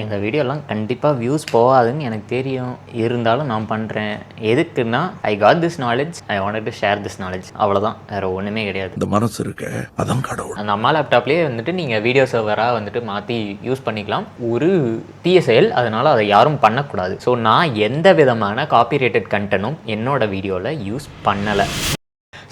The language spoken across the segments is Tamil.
எங்கள் வீடியோலாம் கண்டிப்பாக வியூஸ் போகாதுன்னு எனக்கு தெரியும். இருந்தாலும் நான் பண்ணுறேன். எதுக்குன்னா I got this knowledge, I wanted to share this knowledge. அவ்வளோதான், வேறு ஒன்றுமே கிடையாது. இந்த மனசு இருக்கு, அதான் கடவுள். அந்த அம்மா லேப்டாப்லேயே வந்துட்டு நீங்கள் வீடியோ சர்வராக வந்துட்டு மாற்றி யூஸ் பண்ணிக்கலாம். ஒரு தீய செயல், அதனால் அதை யாரும் பண்ணக்கூடாது. ஸோ நான் எந்த விதமான காப்பிரைட்டட் கண்டென்ட்டும் என்னோட வீடியோவில் யூஸ் பண்ணலை.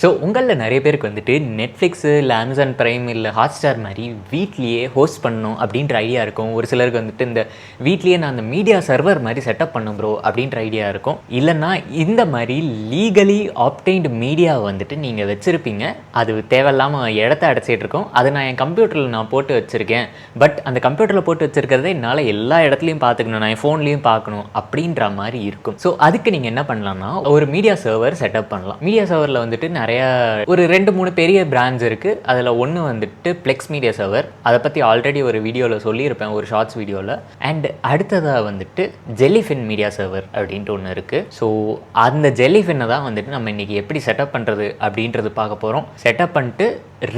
ஸோ உங்களில் நிறைய பேருக்கு வந்துட்டு நெட்ஃப்ளிக்ஸு இல்லை அமேசான் ப்ரைம் இல்லை ஹாட்ஸ்டார் மாதிரி வீட்லேயே ஹோஸ்ட் பண்ணணும் அப்படின்ற ஐடியா இருக்கும். ஒரு சிலருக்கு வந்துட்டு இந்த வீட்லேயே நான் அந்த மீடியா சர்வர் மாதிரி செட்டப் பண்ணும் ப்ரோ அப்படின்ற ஐடியா இருக்கும். இல்லைன்னா இந்த மாதிரி லீகலி ஆப்டைன்டு மீடியா வந்துட்டு நீங்கள் வச்சுருப்பீங்க. அது தேவையில்லாமல் இடத்த அடைச்சிட்டு இருக்கோம். அதை நான் என் கம்ப்யூட்டரில் நான் போட்டு வச்சுருக்கேன். பட் அந்த கம்ப்யூட்டரில் போட்டு வச்சுருக்கிறத என்னால் எல்லா இடத்துலையும் பார்த்துக்கணும், நான் என் ஃபோன்லேயும் பார்க்கணும் அப்படின்ற மாதிரி இருக்கும். ஸோ அதுக்கு நீங்கள் என்ன பண்ணலாம்னா ஒரு மீடியா சர்வர் செட்டப் பண்ணலாம். மீடியா சர்வரில் வந்துட்டு நிறைய ஒரு 2-3 பெரிய பிராண்ட்ஸ் இருக்குது. அதில் ஒன்று வந்துட்டு ப்ளெக்ஸ் மீடியா சர்வர். அதை பற்றி ஆல்ரெடி ஒரு வீடியோவில் சொல்லியிருப்பேன், ஒரு ஷார்ட்ஸ் வீடியோவில். அண்ட் அடுத்ததாக வந்துட்டு ஜெல்லிஃபின் மீடியா சர்வர் அப்படின்ட்டு ஒன்று இருக்குது. ஸோ அந்த ஜெல்லிஃபின்னை தான் வந்துட்டு நம்ம இன்றைக்கி எப்படி செட்டப் பண்ணுறது அப்படின்றது பார்க்க போகிறோம். செட்டப் பண்ணிட்டு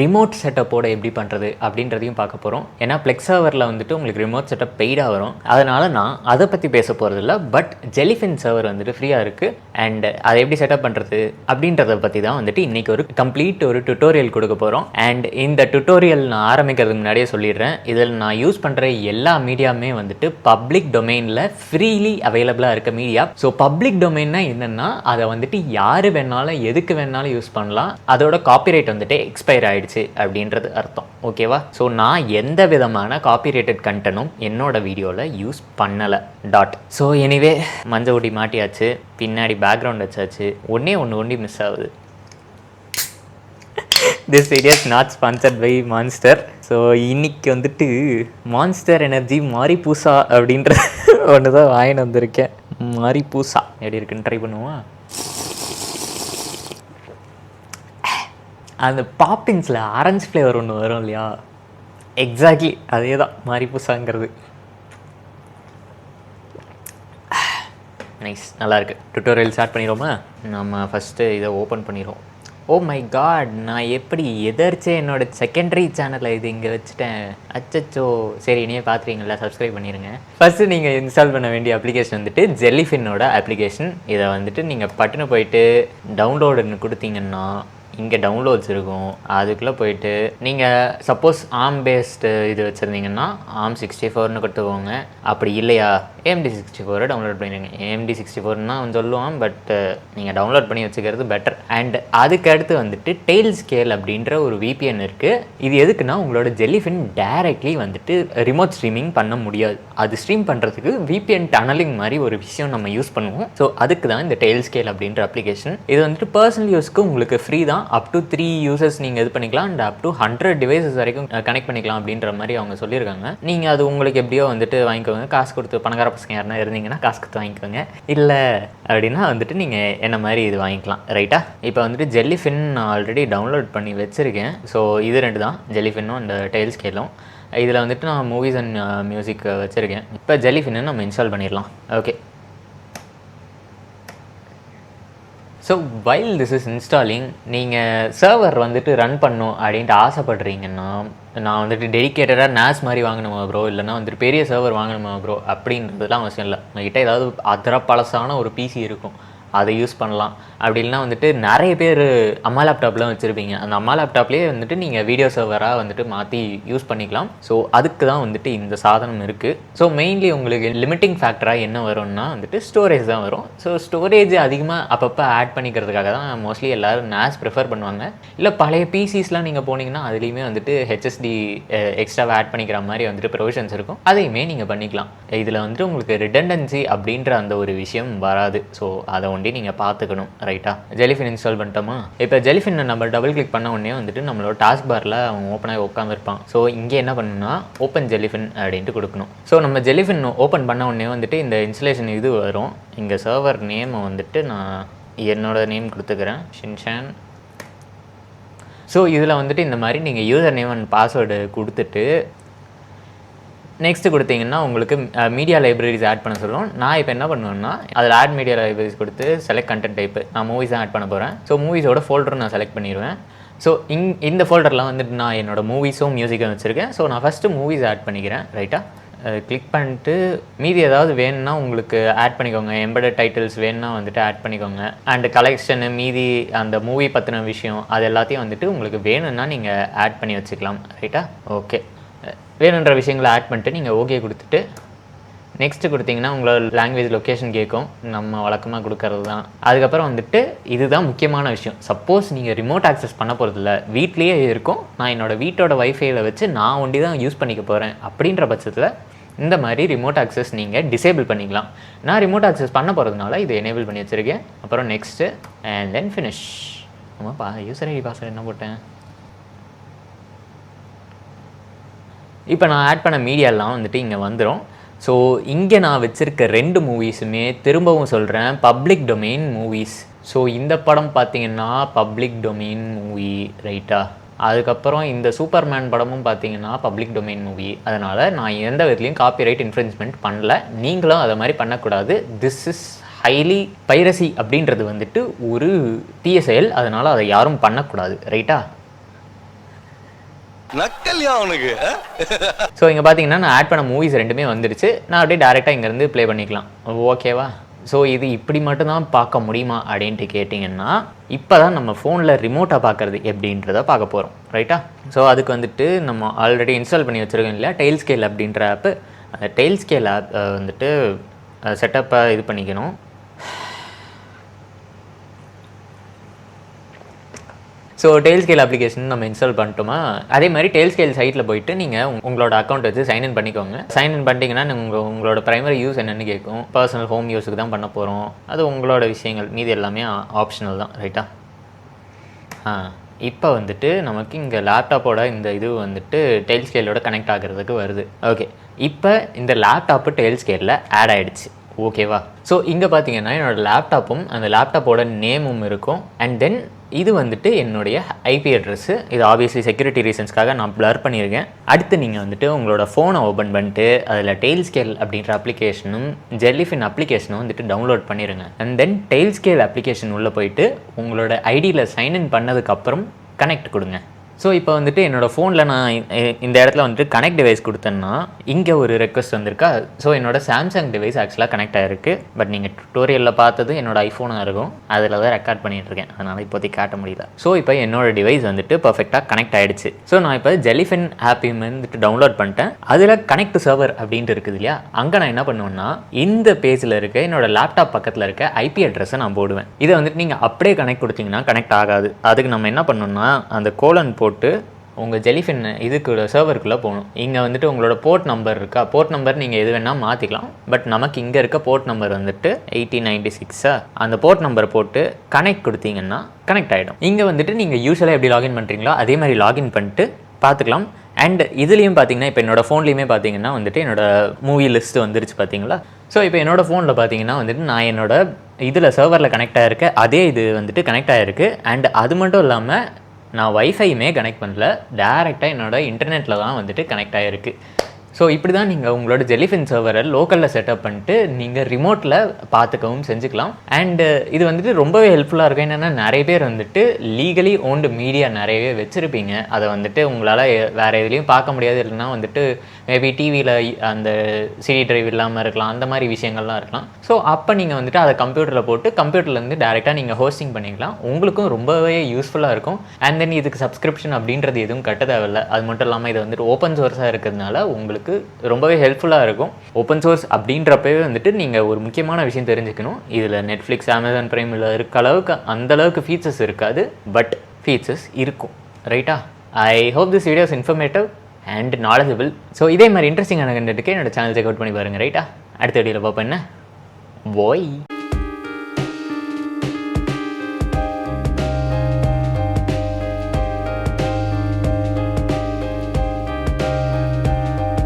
ரிமோட் செட்டப்போட எப்படி பண்ணுறது அப்படின்றதையும் பார்க்க போகிறோம். ஏன்னா ப்ளெக்ஸ் சர்வரில் வந்துட்டு உங்களுக்கு ரிமோட் செட்டப் பெய்டாக வரும். அதனால் நான் அதை பற்றி பேச போகிறதில்ல. பட் ஜெல்லிஃபின் சர்வர் வந்துட்டு ஃப்ரீயாக இருக்குது. அண்ட் அதை எப்படி செட்டப் பண்ணுறது அப்படின்றத பற்றி தான் வந்துட்டு இன்றைக்கி ஒரு கம்ப்ளீட் ஒரு டுட்டோரியல் கொடுக்க போகிறோம். அண்ட் இந்த டுட்டோரியல் நான் ஆரம்பிக்கிறதுக்கு முன்னாடியே சொல்லிடுறேன், இதில் நான் யூஸ் பண்ணுற எல்லா மீடியாவுமே வந்துட்டு பப்ளிக் டொமைனில் ஃப்ரீலி அவைலபிளாக இருக்க மீடியா. ஸோ பப்ளிக் டொமைன்னா என்னென்னா அதை வந்துட்டு யார் வேணாலும் எதுக்கு வேணாலும் யூஸ் பண்ணலாம். அதோட காப்பிரைட் வந்துட்டு எக்ஸ்பயர் ஆயிடுச்சு அப்படின்றது அர்த்தம். ஓகேவா? ஸோ நான் எந்த விதமான காப்பிரைட்டட் கண்டென்ட்டும் என்னோட வீடியோவில் யூஸ் பண்ணலை. டாட். ஸோ எனிவே மஞ்சள் ஒட்டி மாட்டியாச்சு, பின்னாடி பேக்ரவுண்ட் வச்சாச்சு. ஒன்று மிஸ் ஆகுது. This video is not sponsored by Monster. So இன்னைக்கு வந்துட்டு மான்ஸ்டர் எனர்ஜி மாரிபூசா அப்படின்ற ஒன்று தான் வாங்கிட்டு வந்திருக்கேன். மாரிபூசா எப்படி இருக்குன்னு ட்ரை பண்ணுவோம். அந்த பாப்பின்ஸில் ஆரஞ்சு ஃப்ளேவர் ஒன்று வரும் இல்லையா, எக்ஸாக்ட்லி அதே தான் மாரிபூசாங்கிறது. நைஸ், நல்லாயிருக்கு. டுட்டோரியல் ஸ்டார்ட் பண்ணிடுவோமா? நம்ம ஃபஸ்ட்டு இதை ஓப்பன் பண்ணிடுவோம். ஓ மை காட், நான் எப்படி எதர்ச்சே என்னோடய செகண்டரி சேனலில் இது இங்கே வச்சுட்டேன். அச்சச்சோ. சரி, இனியே பார்த்துறீங்களா, சப்ஸ்கிரைப் பண்ணிடுங்க. ஃபஸ்ட்டு நீங்கள் இன்ஸ்டால் பண்ண வேண்டிய அப்ளிகேஷன் வந்துட்டு ஜெல்லிஃபின்னோட அப்ளிகேஷன். இதை வந்துட்டு நீங்கள் பட்டுன்னு போயிட்டு டவுன்லோடுன்னு கொடுத்தீங்கன்னா இங்கே டவுன்லோட்ஸ் இருக்கும். அதுக்குள்ளே போயிட்டு நீங்கள் சப்போஸ் ஆம் பேஸ்டு இது வச்சுருந்தீங்கன்னா ஆம் 64ன்னு கொடுத்துக்கோங்க. அப்படி இல்லையா AMD 64 டவுன்லோட் பண்ணிடுங்க. AMD 64ன்னா அவன் சொல்லுவான், பட் நீங்கள் டவுன்லோட் பண்ணி வச்சுக்கிறது பெட்டர். அண்ட் அதுக்கு அடுத்து வந்துட்டு டெய்ல் ஸ்கேல் அப்படின்ற ஒரு VPN இருக்குது. இது எதுக்குன்னா உங்களோட ஜெல்லிஃபின் டைரக்ட்லி வந்துட்டு ரிமோட் ஸ்ட்ரீமிங் பண்ண முடியாது. அது ஸ்ட்ரீம் பண்ணுறதுக்கு VPN டனலிங் மாதிரி ஒரு விஷயம் நம்ம யூஸ் பண்ணுவோம். ஸோ அதுக்கு தான் இந்த டெய்ல் ஸ்கேல் அப்படின்ற அப்ளிகேஷன். இது வந்துட்டு பர்சனல் யூஸ்க்கு உங்களுக்கு ஃப்ரீ தான். அப் டு 3 யூசர்ஸ் நீங்கள் இது பண்ணிக்கலாம். அண்ட் அப் டு 100 டிவைசஸ் வரைக்கும் கனெக்ட் பண்ணிக்கலாம் அப்படின்ற மாதிரி அவங்க சொல்லியிருக்காங்க. நீங்கள் அது உங்களுக்கு எப்படியோ வந்துட்டு வாங்கிக்கோங்க. காசு கொடுத்து பணக்கார பசங்க யாருனா இருந்தீங்கன்னா காசு கொடுத்து வாங்கிக்கோங்க. இல்லை அப்படின்னா வந்துட்டு நீங்கள் என்ன மாதிரி இது வாங்கிக்கலாம். ரைட்டா? இப்போ வந்துட்டு ஜெல்லிஃபின் நான் ஆல்ரெடி டவுன்லோட் பண்ணி வச்சுருக்கேன். ஸோ இது 2 தான், ஜெல்லிஃபின்னும் அந்த டெய்ல் ஸ்கேலும். இதில் வந்துட்டு நான் மூவிஸ் அண்ட் மியூசிக் வச்சுருக்கேன். இப்போ ஜெல்லிஃபின்னு நம்ம இன்ஸ்டால் பண்ணிடலாம். Okay. So while this is installing, நீங்கள் சர்வர் வந்துட்டு ரன் பண்ணும் அப்படின்ட்டு ஆசைப்படுறீங்கன்னா, நான் வந்துட்டு டெடிக்கேட்டடாக NAS மாதிரி வாங்கணுமா ப்ரோ, இல்லைனா வந்துட்டு பெரிய சர்வர் வாங்கணுமா ப்ரோ அப்படின்றதுலாம் அவசியம் இல்லை. உங்கள்கிட்ட ஏதாவது அதர பழசான ஒரு PC இருக்கும், அதை யூஸ் பண்ணலாம். அப்படி இல்லைனா வந்துட்டு நிறைய பேர் அம்மா லேப்டாப்லாம் வச்சுருப்பீங்க. அந்த அம்மா லேப்டாப்லேயே வந்துட்டு நீங்கள் வீடியோ சர்வராக வந்துட்டு மாற்றி யூஸ் பண்ணிக்கலாம். ஸோ அதுக்கு தான் வந்துட்டு இந்த சாதனம் இருக்குது. ஸோ மெயின்லி உங்களுக்கு லிமிட்டிங் ஃபேக்டராக என்ன வரும்னா வந்துட்டு ஸ்டோரேஜ் தான் வரும். ஸோ ஸ்டோரேஜ் அதிகமாக அப்பப்போ ஆட் பண்ணிக்கிறதுக்காக தான் மோஸ்ட்லி எல்லோரும் NAS ப்ரிஃபர் பண்ணுவாங்க. இல்லை பழைய PCஸ்லாம் நீங்கள் போனீங்கன்னா அதுலேயுமே வந்துட்டு HSD எக்ஸ்ட்ராவாக ஆட் பண்ணிக்கிற மாதிரி வந்துட்டு ப்ரொவிஷன்ஸ் இருக்கும். அதையுமே நீங்கள் பண்ணிக்கலாம். இதில் வந்துட்டு உங்களுக்கு ரிடண்டன்சி அப்படின்ற அந்த ஒரு விஷயம் வராது. ஸோ அதை ஒண்டி நீங்கள் பார்த்துக்கணும். ரைட்டா? ஜெல்லிஃபின் இன்ஸ்டால் பண்ணிட்டோமா? இப்போ ஜெல்லிஃபின் நம்ம டபுள் கிளிக் பண்ண உடனே வந்துட்டு நம்மளோட டாஸ்க் பாரில் அவன் ஓப்பனாகி உட்காந்துருப்பான். ஸோ இங்கே என்ன பண்ணணும்னா ஓப்பன் ஜெல்லிஃபின் அப்படின்ட்டு கொடுக்கணும். ஸோ நம்ம ஜெல்லிஃபின் ஓப்பன் பண்ண உடனே வந்துட்டு இந்த இன்ஸ்டலேஷன் இது வரும். இங்கே சர்வர் நேமை வந்துட்டு நான் என்னோடய நேம் கொடுத்துக்கிறேன், ஷின்ஷான். ஸோ இதில் வந்துட்டு இந்த மாதிரி நீங்கள் யூசர் நேம் அண்ட் பாஸ்வேர்டு கொடுத்துட்டு நெக்ஸ்ட்டு கொடுத்தீங்கன்னா உங்களுக்கு மீடியா லைப்ரரிஸ் ஆட் பண்ண சொல்லுவோம். நான் இப்போ என்ன பண்ணுவேன்னா அதில் ஆட் மீடியா லைப்ரரிஸ் கொடுத்து செலக்ட் கண்டென்ட் டைப்பு, நான் மூவிஸ் தான் ஆட் பண்ண போகிறேன். ஸோ மூவிஸோட ஃபோல்டரும் நான் செலக்ட் பண்ணிடுவேன். ஸோ இந்த ஃபோல்டரில் வந்துட்டு நான் என்னோடய மூவிஸும் மியூசிக்கும் வச்சுருக்கேன். ஸோ நான் ஃபஸ்ட்டு மூவிஸ் ஆட் பண்ணிக்கிறேன். ரைட்டா? கிளிக் பண்ணிட்டு மீதி ஏதாவது வேணும்னா உங்களுக்கு ஆட் பண்ணிக்கோங்க. எம்பெடட் டைட்டில்ஸ் வேணும்னா வந்துட்டு ஆட் பண்ணிக்கோங்க. அண்ட் கலெக்ஷனு மீதி அந்த மூவி பற்றின விஷயம் அது எல்லாத்தையும் வந்துட்டு உங்களுக்கு வேணும்னா நீங்கள் ஆட் பண்ணி வச்சுக்கலாம். ரைட்டா? ஓகே, வேணுன்ற விஷயங்களை ஆட் பண்ணிட்டு நீங்கள் ஓகே கொடுத்துட்டு நெக்ஸ்ட்டு கொடுத்தீங்கன்னா உங்களோட லாங்குவேஜ் லொக்கேஷன் கேட்கும். நம்ம வழக்கமாக கொடுக்கறது தான். அதுக்கப்புறம் வந்துட்டு இதுதான் முக்கியமான விஷயம். சப்போஸ் நீங்கள் ரிமோட் ஆக்சஸ் பண்ண போகிறதில்ல, வீட்லேயே இருக்கும், நான் என்னோடய வீட்டோட வைஃபையில் வச்சு நான் ஒண்டி தான் யூஸ் பண்ணிக்க போகிறேன் அப்படின்ற பட்சத்தில் இந்த மாதிரி ரிமோட் ஆக்சஸ் நீங்கள் டிசேபிள் பண்ணிக்கலாம். நான் ரிமோட் ஆக்சஸ் பண்ண போகிறதுனால இது எனேபிள் பண்ணி வச்சுருக்கேன். அப்புறம் நெக்ஸ்ட்டு அண்ட் தென் ஃபினிஷ். ஆமாப்பா, யூசர் ஐடி பாஸ்வேர்டு என்ன போட்டேன்? இப்போ நான் ஆட் பண்ண மீடியாலாம் வந்துட்டு இங்கே வந்துடும். ஸோ இங்கே நான் வச்சுருக்க 2 மூவிஸுமே திரும்பவும் சொல்கிறேன், பப்ளிக் டொமெயின் மூவிஸ். ஸோ இந்த படம் பார்த்தீங்கன்னா பப்ளிக் டொமெயின் மூவி, ரைட்டா? அதுக்கப்புறம் இந்த சூப்பர்மேன் படமும் பார்த்தீங்கன்னா பப்ளிக் டொமெயின் மூவி. அதனால் நான் எந்த விதத்துலையும் காப்பிரைட் இன்ஃப்ரிஞ்ச்மெண்ட் பண்ணல. நீங்களும் அதை மாதிரி பண்ணக்கூடாது. திஸ் இஸ் ஹைலி பைரசி அப்படின்றது வந்துட்டு ஒரு தீய செயல். அதனால் அதை யாரும் பண்ணக்கூடாது, ரைட்டா? நக்கல்யா அவனுக்கு. ஸோ இங்கே பார்த்தீங்கன்னா நான் ஆட் பண்ண மூவிஸ் 2மே வந்துடுச்சு. நான் அப்படியே டேரெக்டாக இங்கேருந்து ப்ளே பண்ணிக்கலாம். ஓகேவா? ஸோ இது இப்படி மட்டும்தான் பார்க்க முடியுமா அப்படின்ட்டு கேட்டிங்கன்னா, இப்போ தான் நம்ம ஃபோனில் ரிமோட்டாக பார்க்குறது எப்படின்றத பார்க்க போகிறோம், ரைட்டா? ஸோ அதுக்கு வந்துட்டு நம்ம ஆல்ரெடி இன்ஸ்டால் பண்ணி வச்சுருக்கோம் இல்லையா, டெய்ல் ஸ்கேல் அப்படின்ற ஆப்பு. அந்த டெய்ல் ஸ்கேல் ஆப் வந்துட்டு செட்டப்பை இது பண்ணிக்கணும். ஸோ டெய்ல் ஸ்கேல் அப்ளிகேஷன் நம்ம இன்ஸ்டால் பண்ணிட்டோமா, அதே மாதிரி டெய்ல் ஸ்கேல் சைட்டில் போயிட்டு நீங்கள் உங்களோட அக்கௌண்ட் வச்சு சைன்இன் பண்ணிக்கோங்க. சைன்இன் பண்ணிட்டீங்கன்னா உங்களோட ப்ரைமரி யூஸ் என்னென்னு கேட்கும். பர்சனல் ஹோம் யூஸுக்கு தான் பண்ண போகிறோம். அது உங்களோட விஷயங்கள், மீதி எல்லாமே ஆப்ஷனல் தான், ரைட்டா? இப்போ வந்துட்டு நமக்கு இங்கே லேப்டாப்போட இந்த இது வந்துட்டு டெய்ல் ஸ்கேலோட கனெக்ட் ஆகிறதுக்கு வருது. ஓகே, இப்போ இந்த லேப்டாப்பு டெய்ல் ஸ்கேலில் ஆட் ஆகிடுச்சு. ஓகேவா? ஸோ இங்கே பார்த்தீங்கன்னா என்னோடய லேப்டாப்பும் அந்த லேப்டாப்போட நேமும் இருக்கும். அண்ட் தென் இது வந்துட்டு என்னுடைய ஐபி அட்ரஸ்ஸு. இது ஆப்வியஸ்லி செக்யூரிட்டி ரீசன்ஸ்க்காக நான் ப்ளர் பண்ணியிருக்கேன். அடுத்து நீங்கள் வந்துட்டு உங்களோட ஃபோனை ஓப்பன் பண்ணிட்டு அதில் டெய்ல் ஸ்கேல் அப்படின்ற அப்ளிகேஷனும் ஜெல்லிஃபின் அப்ளிகேஷனும் வந்துட்டு டவுன்லோட் பண்ணிடுங்க. And then tail scale application உள்ளே போயிட்டு உங்களோட ஐடியில் சைன்இன் பண்ணதுக்கப்புறம் கனெக்ட் கொடுங்க. ஸோ இப்போ வந்துட்டு என்னோடய ஃபோனில் நான் இந்த இடத்துல வந்துட்டு கனெக்ட் டிவைஸ் கொடுத்தேன்னா இங்கே ஒரு ரெக்வஸ்ட் வந்திருக்கா. ஸோ என்னோட சாம்சங் டிவைஸ் ஆக்சுவலாக கனெக்ட் ஆகிருக்கு. பட் நீங்கள் டுட்டோரியலில் பார்த்தது என்னோடய ஐஃபோனாக இருக்கும். அதில் தான் ரெக்கார்ட் பண்ணிகிட்ருக்கேன், அதனால் இப்போதைக்கு காட்ட முடியல. ஸோ இப்போ என்னோடய டிவைஸ் வந்துட்டு பர்ஃபெக்டாக கனெக்ட் ஆகிடுச்சு. ஸோ நான் இப்போ ஜெல்லிஃபின் ஆப்பையும் வந்துட்டு டவுன்லோட் பண்ணிட்டேன். அதில் கனெக்ட் சர்வர் அப்படின்ட்டு இருக்குது இல்லையா, அங்கே நான் என்ன பண்ணுவேன்னா இந்த பேஜில் இருக்க என்னோட லேப்டாப் பக்கத்தில் இருக்க ஐபி அட்ரஸை நான் போடுவேன். இதை வந்துட்டு நீங்கள் அப்படியே கனெக்ட் கொடுத்தீங்கன்னா கனெக்ட் ஆகாது. அதுக்கு நம்ம என்ன பண்ணணும்னா அந்த கோலன் போட்டு உங்கள் ஜெல்லிஃபின் இதுக்கு சர்வருக்குள்ளே போகணும். இங்கே வந்துட்டு உங்களோட போர்ட் நம்பர் இருக்கா, போர்ட் நம்பர் நீங்கள் எது வேணால் மாற்றிக்கலாம். பட் நமக்கு இங்கே இருக்க போர்ட் நம்பர் வந்துட்டு 8096. அந்த போர்ட் நம்பர் போட்டு கனெக்ட் கொடுத்தீங்கன்னா கனெக்ட் ஆகிடும். இங்கே வந்துட்டு நீங்கள் யூஸ்வலாக எப்படி லாகின் பண்ணுறீங்களோ அதே மாதிரி லாகின் பண்ணிட்டு பார்த்துக்கலாம். அண்ட் இதுலேயும் பார்த்தீங்கன்னா இப்போ என்னோடய ஃபோன்லேயுமே பார்த்தீங்கன்னா வந்துட்டு என்னோடய மூவி லிஸ்ட்டு வந்துருச்சு பார்த்தீங்களா. ஸோ இப்போ என்னோடய ஃபோனில் பார்த்தீங்கன்னா வந்துட்டு நான் என்னோட இதில் சர்வரில் கனெக்ட் ஆகிருக்கு, அதே இது வந்துட்டு கனெக்ட் ஆகிருக்கு. அண்ட் அது மட்டும் இல்லாமல் நான் வைஃபையுமே கனெக்ட் பண்ணல, டேரெக்டாக என்னோடய இன்டர்நெட்டில் தான் வந்துட்டு கனெக்ட் ஆகிருக்கு. ஸோ இப்படி தான் நீங்கள் உங்களோட ஜெல்லிஃபின் சர்வரை லோக்கலில் செட்டப் பண்ணிட்டு நீங்கள் ரிமோட்டில் பார்த்துக்கவும் செஞ்சுக்கலாம். அண்டு இது வந்துட்டு ரொம்பவே ஹெல்ப்ஃபுல்லாக இருக்கும். என்னென்னா நிறைய பேர் வந்துட்டு லீகலி ஓன்டு மீடியா நிறையவே வச்சுருப்பீங்க. அதை வந்துட்டு உங்களால் வேறு எதுலேயும் பார்க்க முடியாது. இல்லைன்னா வந்துட்டு மேபி டிவியில் அந்த சிடி டிரைவ் இல்லாமல் இருக்கலாம், அந்த மாதிரி விஷயங்கள்லாம் இருக்கலாம். ஸோ அப்போ நீங்கள் வந்துட்டு அதை கம்ப்யூட்டரில் போட்டு கம்ப்யூட்டர்லேருந்து டேரெக்டாக நீங்கள் ஹோஸ்டிங் பண்ணிக்கலாம். உங்களுக்கும் ரொம்பவே யூஸ்ஃபுல்லாக இருக்கும். அண்ட் தென் இதுக்கு சப்ஸ்கிரிப்ஷன் அப்படின்றது எதுவும் கட்ட தேவையில்லை. அது மட்டும் இல்லாமல் இது வந்துட்டு ஓப்பன் சோர்ஸாக இருக்கிறதுனால உங்களுக்கு ரொம்பவே ஹெல்ப்ஃபுல்லாக இருக்கும். ஓப்பன் சோர்ஸ் அப்படின்றப்பவே வந்துட்டு நீங்கள் ஒரு முக்கியமான விஷயம் தெரிஞ்சுக்கணும். இதில் நெட்ஃப்ளிக்ஸ், அமேசான் பிரைமில் இருக்க அளவுக்கு அந்தளவுக்கு ஃபீச்சர்ஸ் இருக்காது, பட் ஃபீச்சர்ஸ் இருக்கும், ரைட்டா? I hope this video is informative and knowledgeable. So இதே மாதிரி இன்ட்ரெஸ்டிங்கான கண்டென்ட்டுக்கு என்னோட சேனல் செக் அவுட் பண்ணி பாருங்கள், ரைட்டா? அடுத்த வீடியோவில் பார்ப்போம். என்ன பாய்.